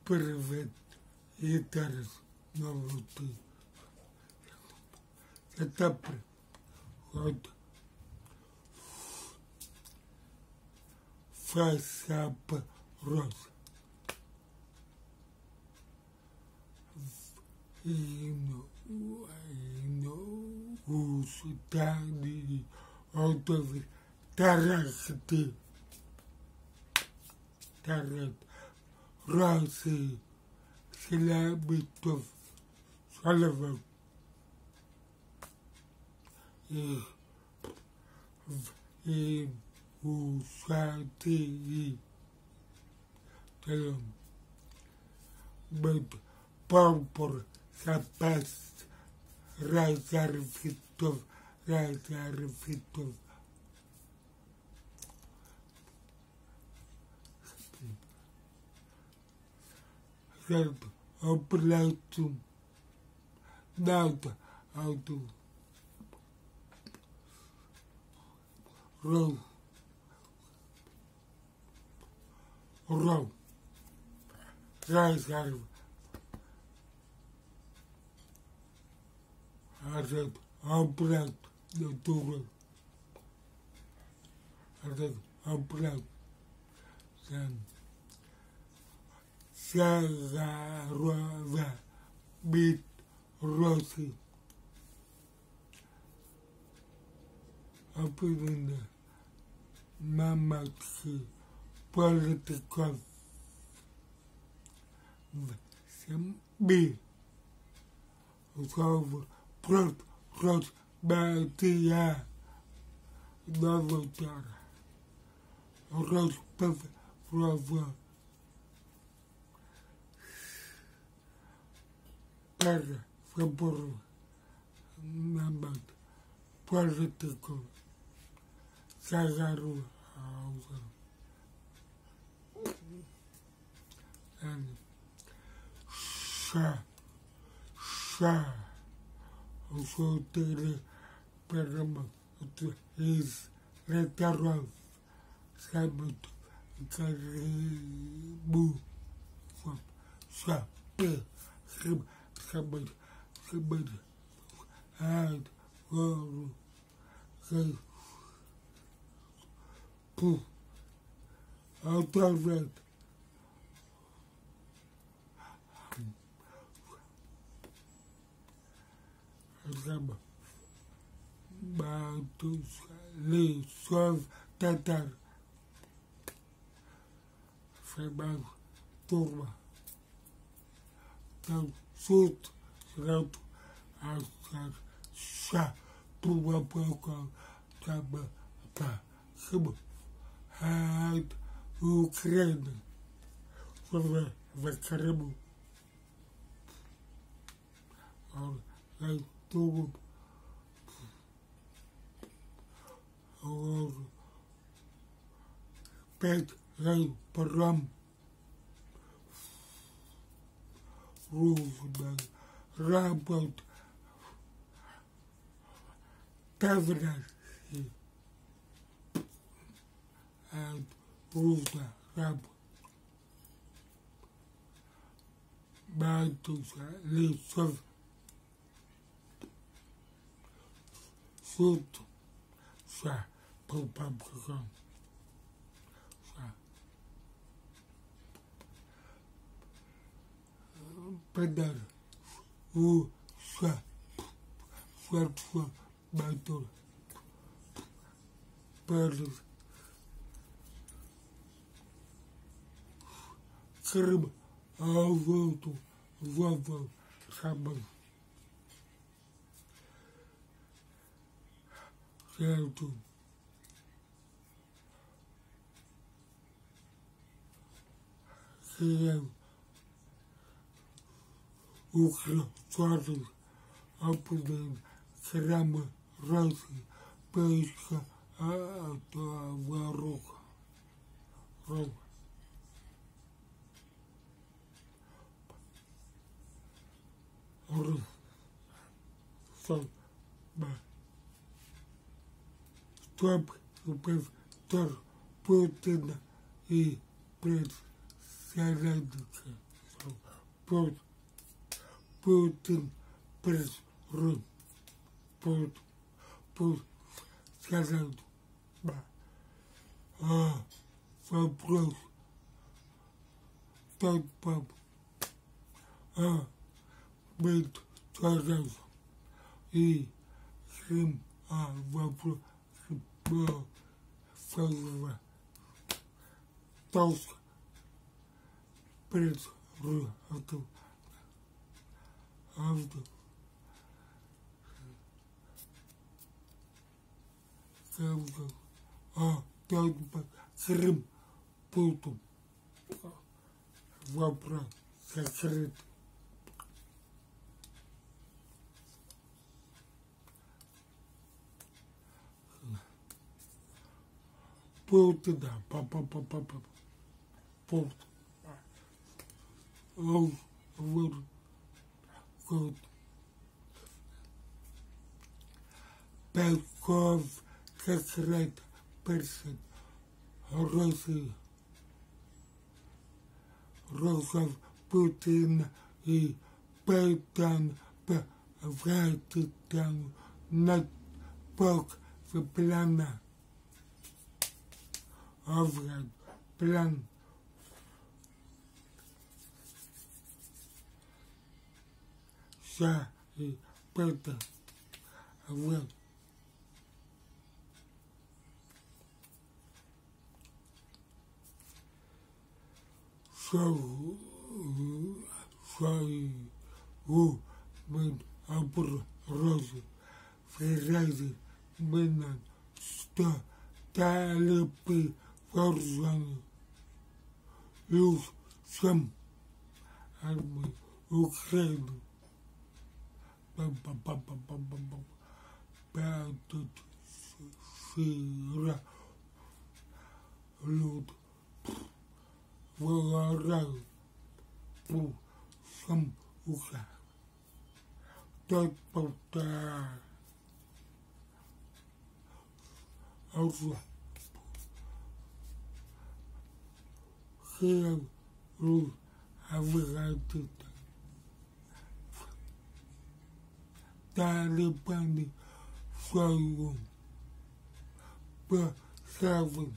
Привет, Итарс, новый это вот фасап роз. И устали отовер тарахты тарат розы слабитов салавов и усаты телом быт пампур запас разорвитов оплату надо аду ров разорв арет оплат натура арет оплат сам Сагарова бит росы. Опытно маматки политиков би прот братия новотара роспев рова Пара, фабору, намат, политику, сагару, ауза. Усотели, перемог, из ретаров, самот, карибу, События, ад, гору, пух, оторвет. Батуша, лесов, татар, фебак, турба. Там суд сразу остался пубапака таба па хыб ад Украина в Крыму тугуб пять лет прям Рузбан, работ, таврашки, от Руза, работ, батуша, лесов, суд, ша, полпапкам, ша. Подарок уша фарфор батор парус Крым авоту вавал сабан серту сем Украины, опытный храма России, поиска воруха. Стоп, Путина и предсоратника. Putin press run. Put сказал, вопрос, тот пап, быть сказал, и Крым, вопрос, фазова, толстый, пресс рун, авто, тот Крым, Путин, вопрос закрыт. Путин, да, Путин. Вот. Песков закрыт персик России. Росов Путин и Путин Ватикан на бок плана. Аврад план. Ша и Петр. Вот. Мен образы фразы менен что талипы вооружены всем армии Украины. Пятый сыра люд выраю всем Украины. Тот повторяет. Хил ру авиатит. Талибаны свою посавы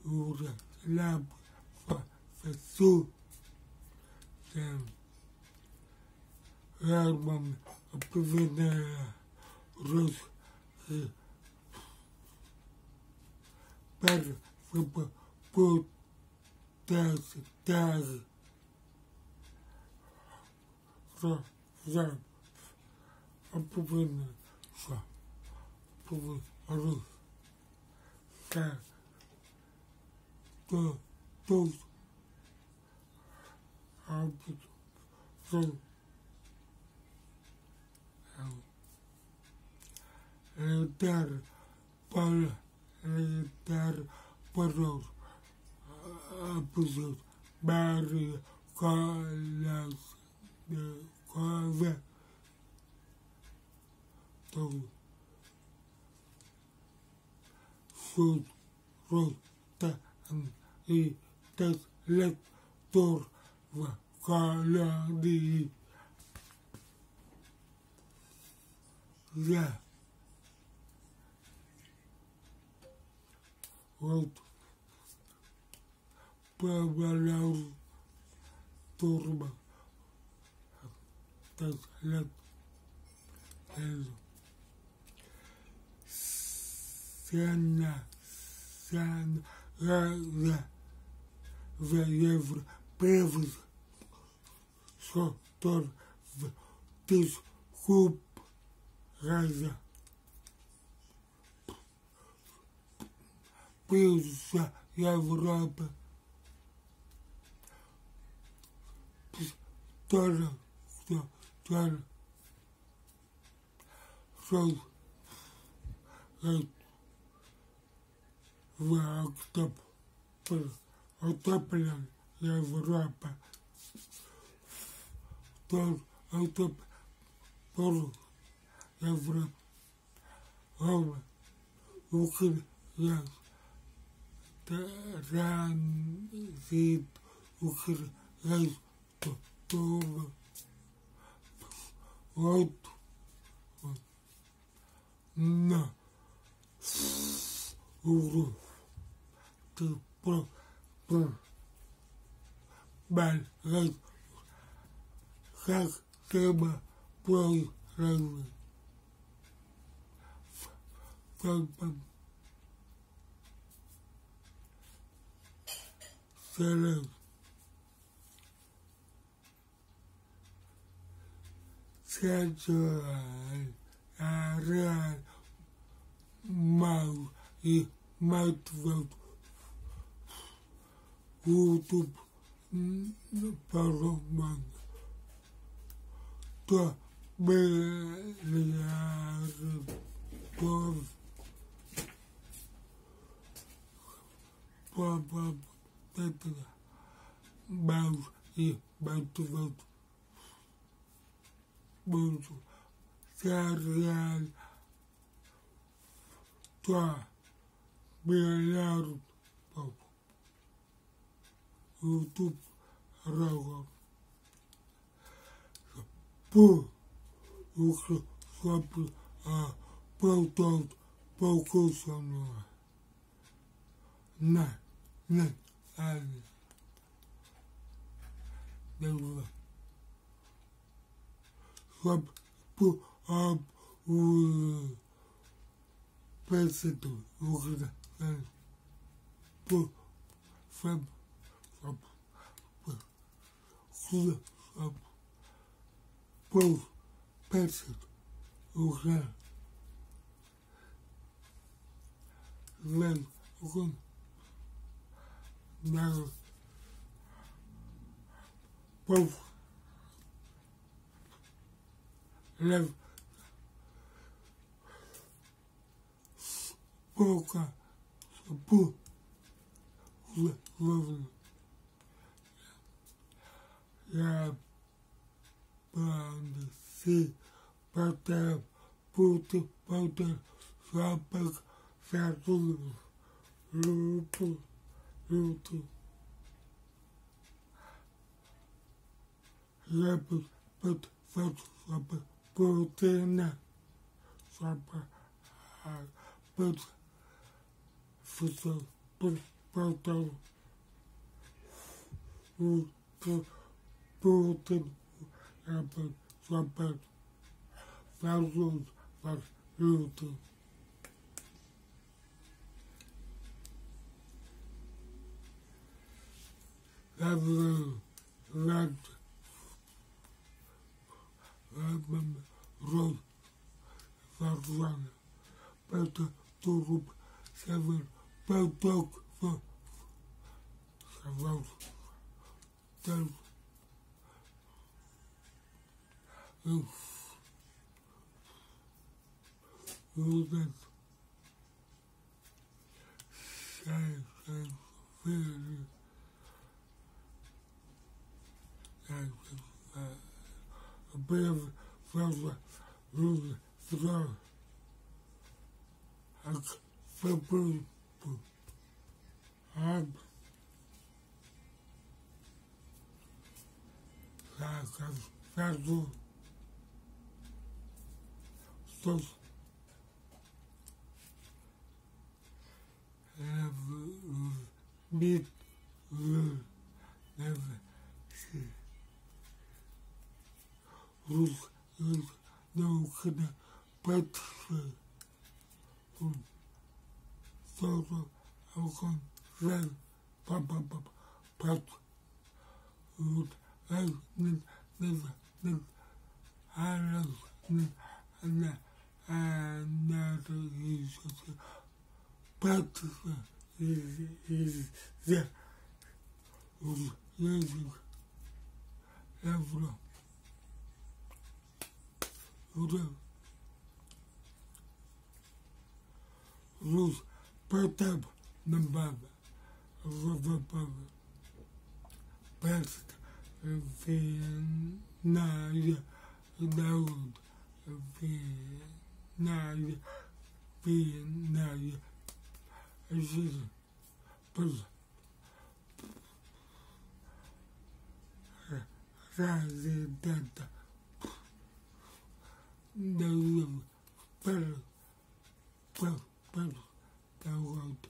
ура лаб фасу рабам оповедая рус пер путасы тазы за оповедая рус то Летар порог опустил бары колес кове то суд роста и тет лектор в колоди я вот побалял турбо тет лет сена в евро превыз сотор в тысяч куб газа пыльца Европы тоже в отоплен Европа тоже отоплен Европа Украина транзит Украина todo, 8, no, uno, vale, tema, por, Cerebro, sexual, real, mal e motivado. YouTube para o mundo. Tô brilhando por mal e motivado. Muito real. Tô brilhando por YouTube agora. Por o que sobre a portanto pouco sonora. Não, ali. Não. Sobre por o pensador, o que por sobre por pensador, o que vendo o não povo leva pouca por a banda se bater puto bater só para certo luto Rapid but fat protein supper but but protein protein rapid supper thousands but routine. That road that run better to group 7 per talk for several times. That very a brave fellow who throw a couple hard so meet never see who's no gonna but so I can run but would I never I love another use but is there using level rules per tab number best Vinaya Daud Vinaya residenta del pero da volta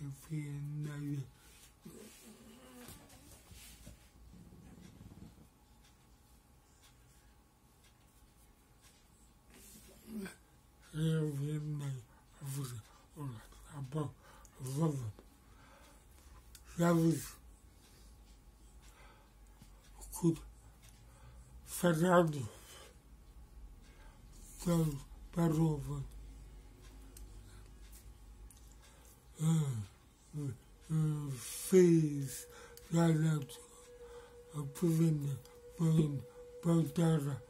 e final eu vi na a boa vovó Chaves Fernando Parova fez a provenda para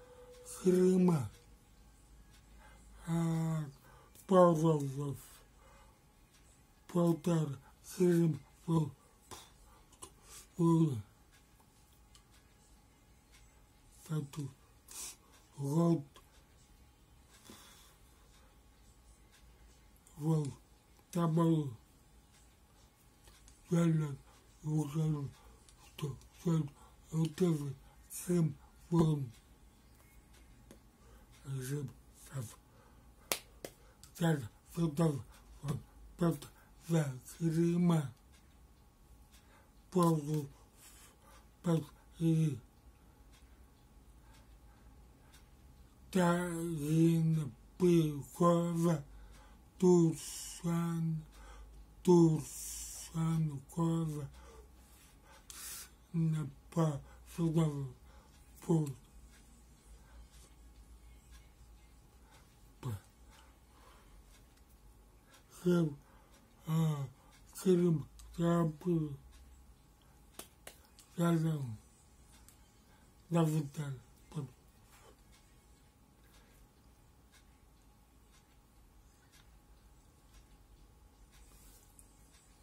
crema a Parova para crema tanto trabalho velho usando eu teve sempre bom cara faltava para crema povo para tá indo por torçando cova na pá jogava por eu queria por razão da vitória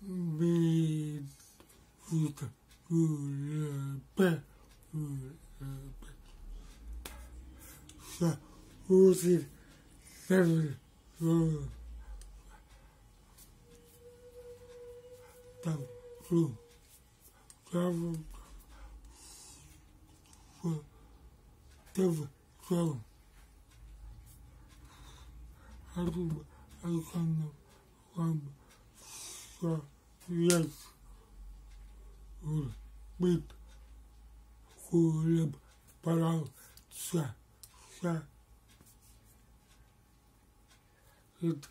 me fica pé só use serve tá teve só quando yes bit kulab para sa it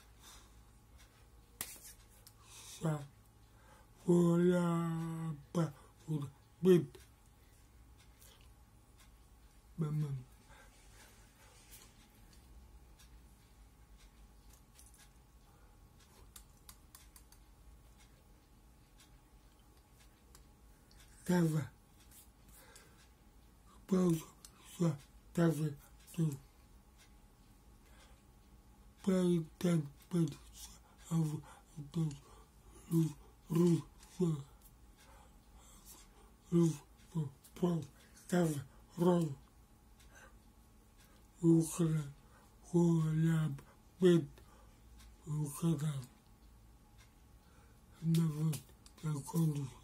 sa kulab bit memang tava pausa só tava tudo para ter tava rolo o cara olhava bem o cara não vou ter condição